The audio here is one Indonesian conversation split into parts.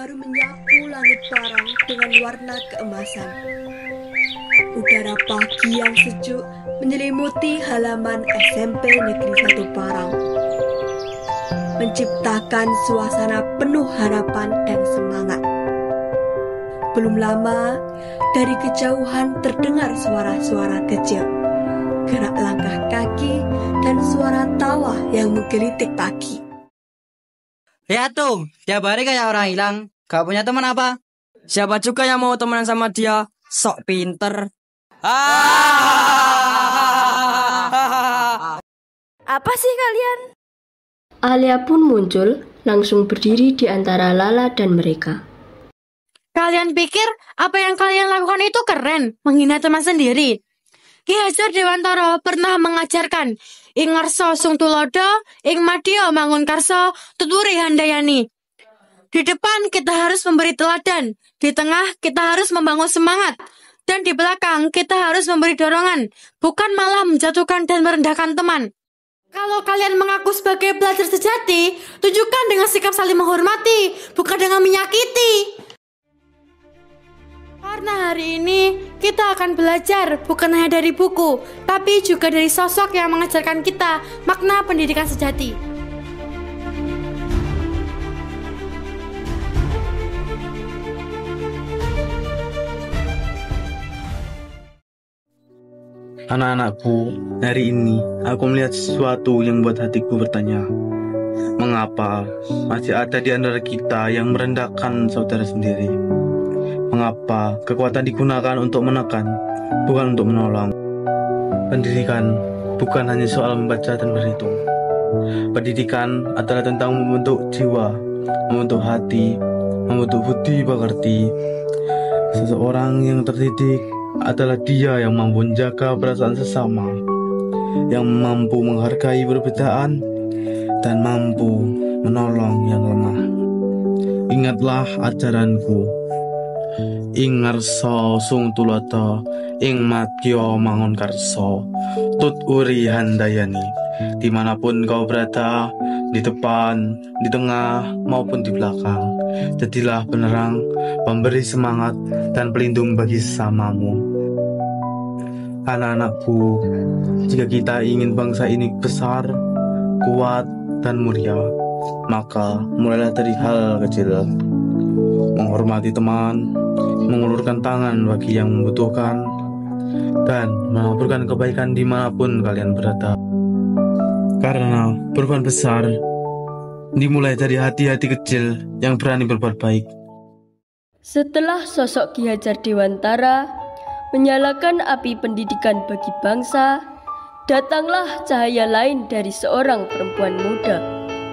baru menyapu langit Parang dengan warna keemasan. Udara pagi yang sejuk menyelimuti halaman SMP Negeri 1 Parang, menciptakan suasana penuh harapan dan semangat. Belum lama, dari kejauhan terdengar suara-suara kecil, gerak langkah kaki, dan suara tawa yang menggelitik pagi. Lihat tuh, tiap hari kayak orang hilang. Gak punya teman apa? Siapa juga yang mau temenan sama dia? Sok pinter. Apa sih kalian? Alia pun muncul, langsung berdiri di antara Lala dan mereka. Kalian pikir apa yang kalian lakukan itu keren? Menghina teman sendiri? Ki Hajar Dewantara pernah mengajarkan ing ngarsa sung tulodo, ing madya mangun karsa, tuturi handayani. Di depan kita harus memberi teladan, di tengah kita harus membangun semangat, dan di belakang kita harus memberi dorongan, bukan malah menjatuhkan dan merendahkan teman. Kalau kalian mengaku sebagai pelajar sejati, tunjukkan dengan sikap saling menghormati, bukan dengan menyakiti. Karena hari ini kita akan belajar bukan hanya dari buku, tapi juga dari sosok yang mengajarkan kita makna pendidikan sejati. Anak-anakku, hari ini aku melihat sesuatu yang membuat hatiku bertanya. Mengapa masih ada di antara kita yang merendahkan saudara sendiri? Mengapa kekuatan digunakan untuk menekan, bukan untuk menolong? Pendidikan bukan hanya soal membaca dan berhitung. Pendidikan adalah tentang membentuk jiwa, membentuk hati, membentuk budi pekerti. Seseorang yang terdidik adalah dia yang mampu menjaga perasaan sesama, yang mampu menghargai perbedaan, dan mampu menolong yang lemah. Ingatlah ajaranku. Ing ngarsa sung tulodo, ing madya mangun karsa, tuturi handayani. Dimanapun kau berada, di depan, di tengah, maupun di belakang, jadilah penerang, pemberi semangat, dan pelindung bagi sesamamu. Anak-anakku, jika kita ingin bangsa ini besar, kuat, dan mulia, maka mulailah dari hal kecil. Menghormati teman, mengulurkan tangan bagi yang membutuhkan, dan melaporkan kebaikan dimanapun kalian berada. Karena perubahan besar dimulai dari hati-hati kecil yang berani berbuat baik. Setelah sosok Ki Hajar Dewantara menyalakan api pendidikan bagi bangsa, datanglah cahaya lain dari seorang perempuan muda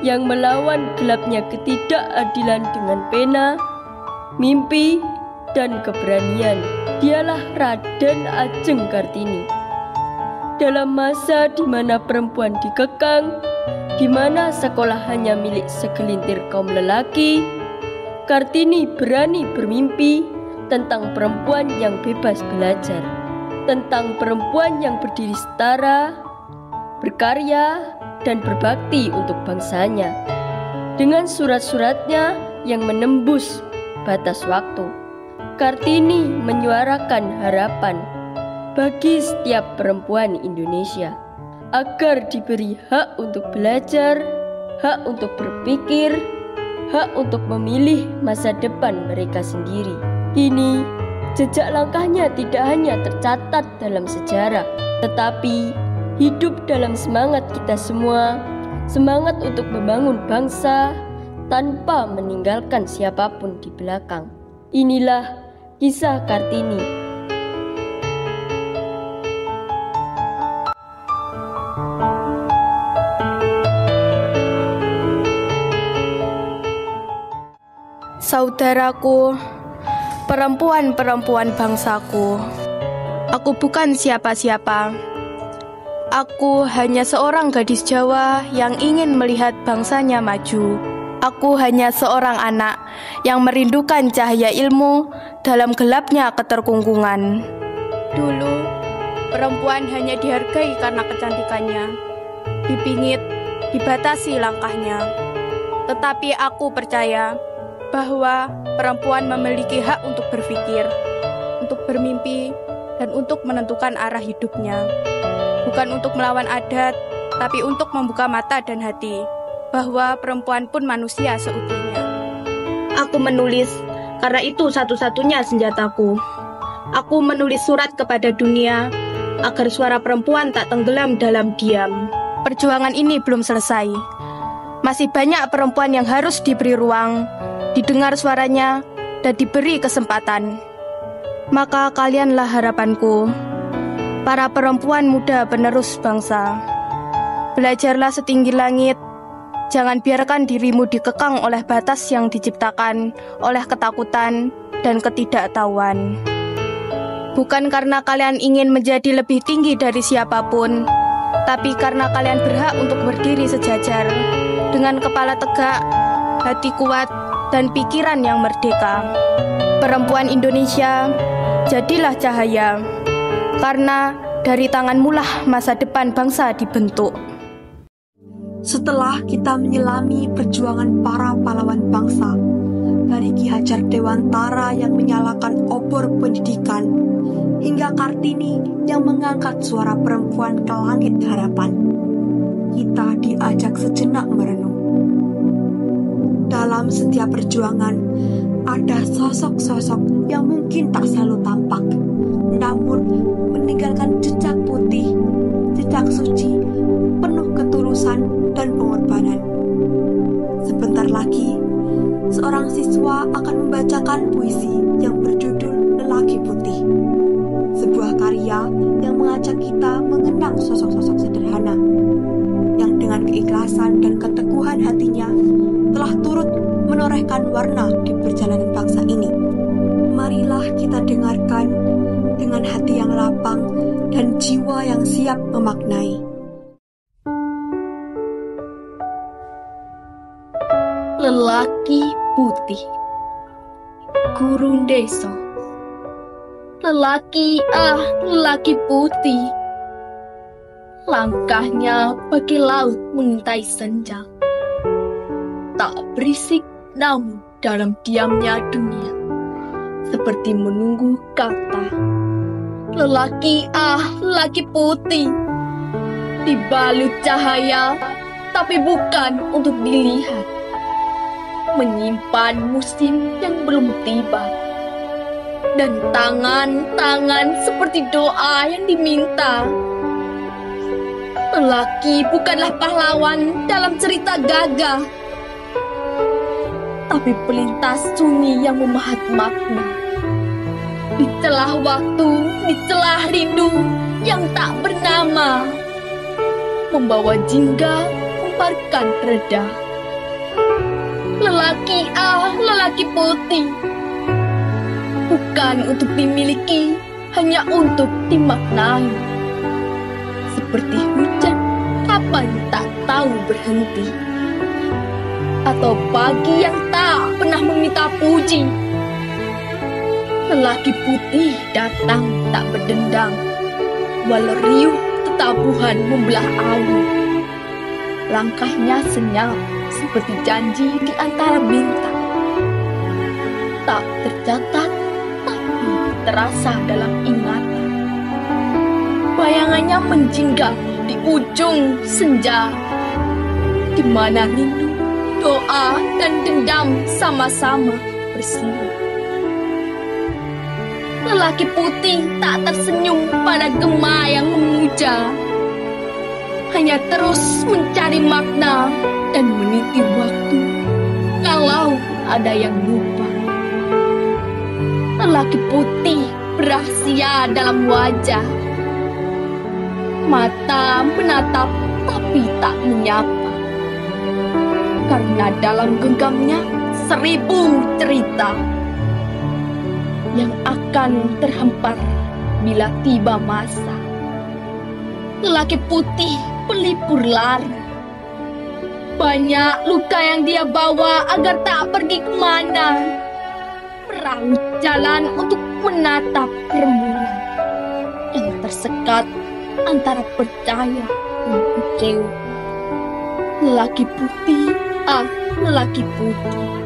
yang melawan gelapnya ketidakadilan dengan pena, mimpi, dan keberanian. Dialah Raden Ajeng Kartini. Dalam masa di mana perempuan dikekang, di mana sekolah hanya milik segelintir kaum lelaki, Kartini berani bermimpi tentang perempuan yang bebas belajar, tentang perempuan yang berdiri setara, berkarya, dan berbakti untuk bangsanya. Dengan surat-suratnya yang menembus batas waktu, Kartini menyuarakan harapan bagi setiap perempuan Indonesia agar diberi hak untuk belajar, hak untuk berpikir, hak untuk memilih masa depan mereka sendiri. Kini, jejak langkahnya tidak hanya tercatat dalam sejarah, tetapi hidup dalam semangat kita semua, semangat untuk membangun bangsa tanpa meninggalkan siapapun di belakang. Inilah kisah Kartini. Saudaraku, perempuan-perempuan bangsaku, aku bukan siapa-siapa. Aku hanya seorang gadis Jawa yang ingin melihat bangsanya maju. Aku hanya seorang anak yang merindukan cahaya ilmu dalam gelapnya keterkungkungan. Dulu, perempuan hanya dihargai karena kecantikannya, dipingit, dibatasi langkahnya. Tetapi aku percaya bahwa perempuan memiliki hak untuk berpikir, untuk bermimpi, dan untuk menentukan arah hidupnya. Bukan untuk melawan adat, tapi untuk membuka mata dan hati, bahwa perempuan pun manusia seutuhnya. Aku menulis, karena itu satu-satunya senjataku. Aku menulis surat kepada dunia, agar suara perempuan tak tenggelam dalam diam. Perjuangan ini belum selesai. Masih banyak perempuan yang harus diberi ruang, didengar suaranya, dan diberi kesempatan. Maka kalianlah harapanku, para perempuan muda penerus bangsa. Belajarlah setinggi langit, jangan biarkan dirimu dikekang oleh batas yang diciptakan oleh ketakutan dan ketidaktahuan. Bukan karena kalian ingin menjadi lebih tinggi dari siapapun, tapi karena kalian berhak untuk berdiri sejajar, dengan kepala tegak, hati kuat, dan pikiran yang merdeka. Perempuan Indonesia, jadilah cahaya, karena dari tanganmulah masa depan bangsa dibentuk. Setelah kita menyelami perjuangan para pahlawan bangsa, dari Ki Hajar Dewantara yang menyalakan obor pendidikan, hingga Kartini yang mengangkat suara perempuan ke langit harapan, kita diajak sejenak merenung. Dalam setiap perjuangan, ada sosok-sosok yang mungkin tak selalu tampak, namun meninggalkan jejak putih, jejak suci, penuh ketulusan dan pengorbanan. Sebentar lagi, seorang siswa akan membacakan puisi yang berjudul Lelaki Putih. Sebuah karya yang mengajak kita mengenang sosok-sosok sederhana, yang dengan keikhlasan dan keteguhan hatinya telah turut menorehkan warna di perjalanan bangsa ini. Marilah kita dengarkan dengan hati yang lapang dan jiwa yang siap memaknai. Lelaki Putih, Gurun Desa. Lelaki putih, langkahnya bagi laut mengintai senja. Tak berisik, namun dalam diamnya dunia, seperti menunggu kata. Lelaki putih, dibalut cahaya, tapi bukan untuk dilihat. Menyimpan musim yang belum tiba, dan tangan-tangan seperti doa yang diminta. Lelaki bukanlah pahlawan dalam cerita gagah, tapi pelintas sunyi yang memahat makna. Di celah waktu, di celah rindu yang tak bernama, membawa jingga, membarkan reda. Lelaki putih, bukan untuk dimiliki, hanya untuk dimaknai. Seperti hujan, kapan tak tahu berhenti, atau pagi yang tak pernah meminta puji. Lelaki putih datang tak berdendang, walau riuh tetabuhan membelah awu. Langkahnya senyap seperti janji di antara bintang, tak tercatat tapi terasa dalam ingatan. Bayangannya menjinggal di ujung senja, di mana rindu, doa, dan dendam sama-sama bersiul. Lelaki putih tak tersenyum pada gema yang memuja, hanya terus mencari makna dan meniti waktu kalau ada yang lupa. Lelaki putih berahasia dalam wajah, mata menatap tapi tak menyapa, karena dalam genggamnya 1000 cerita yang akan terhempar bila tiba masa. Lelaki putih pelipur lara, banyak luka yang dia bawa agar tak pergi kemana. Meraut jalan untuk menatap rembulan yang tersekat antara percaya dan kecewa. Lelaki putih, lelaki putih.